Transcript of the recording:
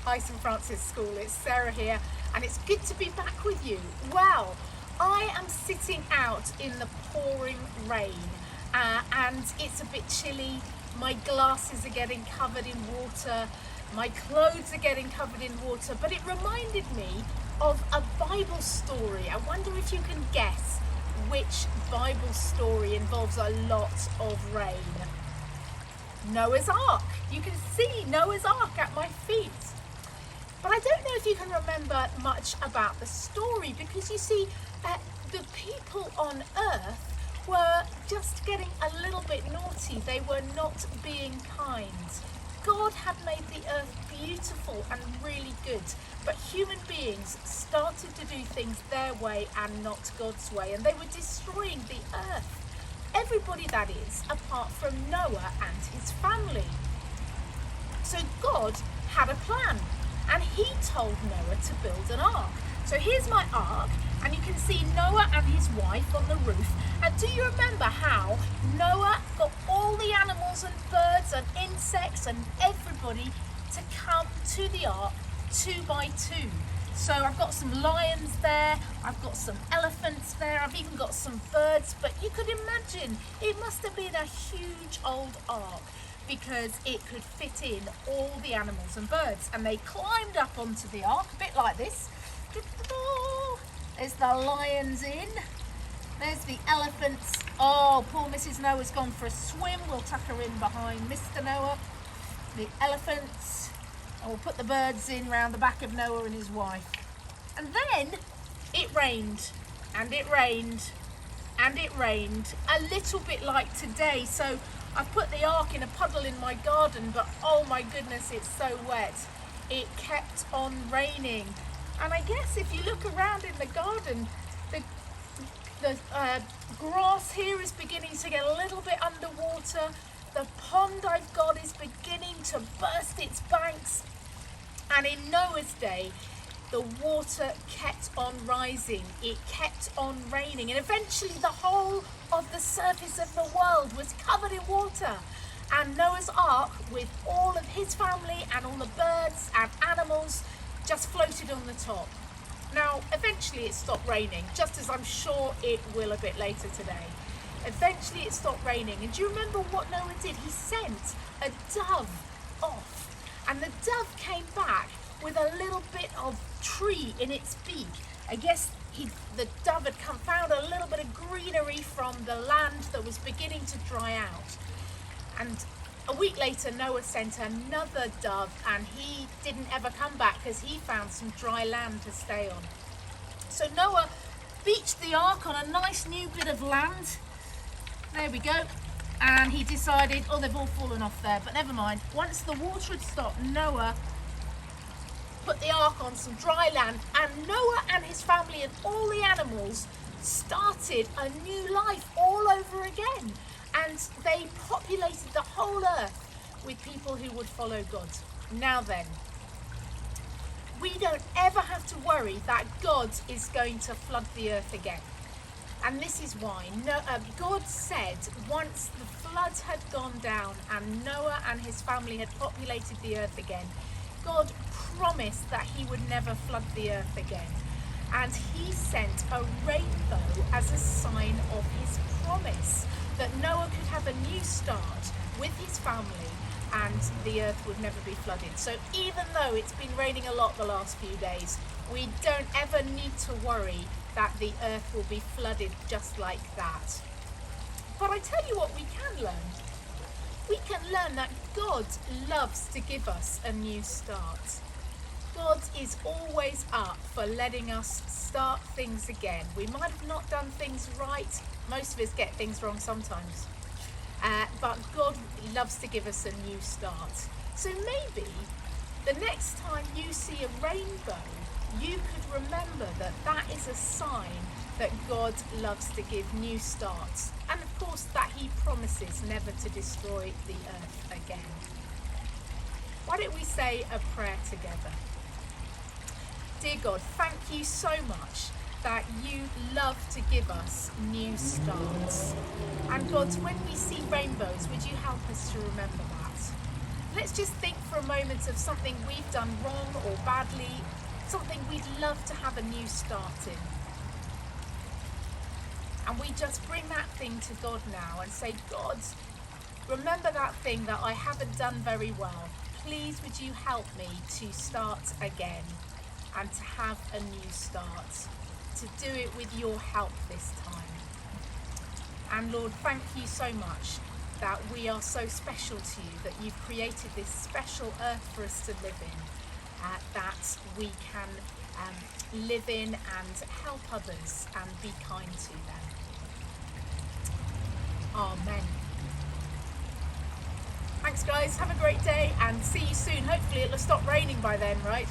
Hi St Francis School, it's Sarah here and it's good to be back with you. Well, I am sitting out in the pouring rain and it's a bit chilly. My glasses are getting covered in water, my clothes are getting covered in water, but it reminded me of a Bible story. I wonder if you can guess which Bible story involves a lot of rain. Noah's Ark. You can see Noah's Ark at my feet. But I don't know if you can remember much about the story, because you see, the people on earth were just getting a little bit naughty. They were not being kind. God had made the earth beautiful and really good, but human beings started to do things their way and not God's way, and they were destroying the earth. Everybody, that is, apart from Noah and his family. So God had a plan, and he told Noah to build an ark. So here's my ark, and you can see Noah and his wife on the roof. And do you remember how Noah got all the animals and birds and insects and everybody to come to the ark 2 by 2? So I've got some lions there, I've got some elephants there, I've even got some birds, but you could imagine it must have been a huge old ark because it could fit in all the animals and birds. And they climbed up onto the ark, a bit like this. There's the lions in, there's the elephants. Oh, poor Mrs. Noah's gone for a swim. We'll tuck her in behind Mr. Noah. The elephants. And we'll put the birds in round the back of Noah and his wife. And then it rained, and it rained, and it rained, a little bit like today. So I've put the ark in a puddle in my garden, but oh my goodness, it's so wet. It kept on raining. And I guess if you look around in the garden, the grass here is beginning to get a little bit underwater. The pond I've got is beginning to burst its banks. And in Noah's day, the water kept on rising. It kept on raining. And eventually the whole of the surface of the world was covered in water. And Noah's Ark, with all of his family and all the birds and animals, just floated on the top. Now, eventually it stopped raining, just as I'm sure it will a bit later today. Eventually it stopped raining. And do you remember what Noah did? He sent a dove off. And the dove came back with a little bit of tree in its beak. I guess the dove had found a little bit of greenery from the land that was beginning to dry out. And a week later, Noah sent another dove, and he didn't ever come back because he found some dry land to stay on. So Noah beached the ark on a nice new bit of land. There we go. And he decided, oh, they've all fallen off there, but never mind. Once the water had stopped, Noah put the ark on some dry land, and Noah and his family and all the animals started a new life all over again. And they populated the whole earth with people who would follow God. Now then, we don't ever have to worry that God is going to flood the earth again. And this is why. God said once the floods had gone down and Noah and his family had populated the earth again, God promised that he would never flood the earth again. And he sent a rainbow as a sign of his promise that Noah could have a new start with his family and the earth would never be flooded. So even though it's been raining a lot the last few days, we don't ever need to worry that the earth will be flooded just like that. But I tell you what we can learn. We can learn that God loves to give us a new start. God is always up for letting us start things again. We might have not done things right. Most of us get things wrong sometimes. But God loves to give us a new start. So maybe the next time you see a rainbow, you could remember that that is a sign that God loves to give new starts. And of course that he promises never to destroy the earth again. Why don't we say a prayer together? Dear God, thank you so much that you love to give us new starts. And God, when we see rainbows, would you help us to remember that? let's just think for a moment of something we've done wrong or badly, something we'd love to have a new start in. And we just bring that thing to God now and say, God, remember that thing that I haven't done very well. Please would you help me to start again and to have a new start, to do it with your help this time. And Lord, thank you so much that we are so special to you, that you've created this special earth for us to live in, that we can live in and help others and be kind to them. Amen. Thanks guys, have a great day and see you soon. Hopefully it'll have stopped raining by then, right?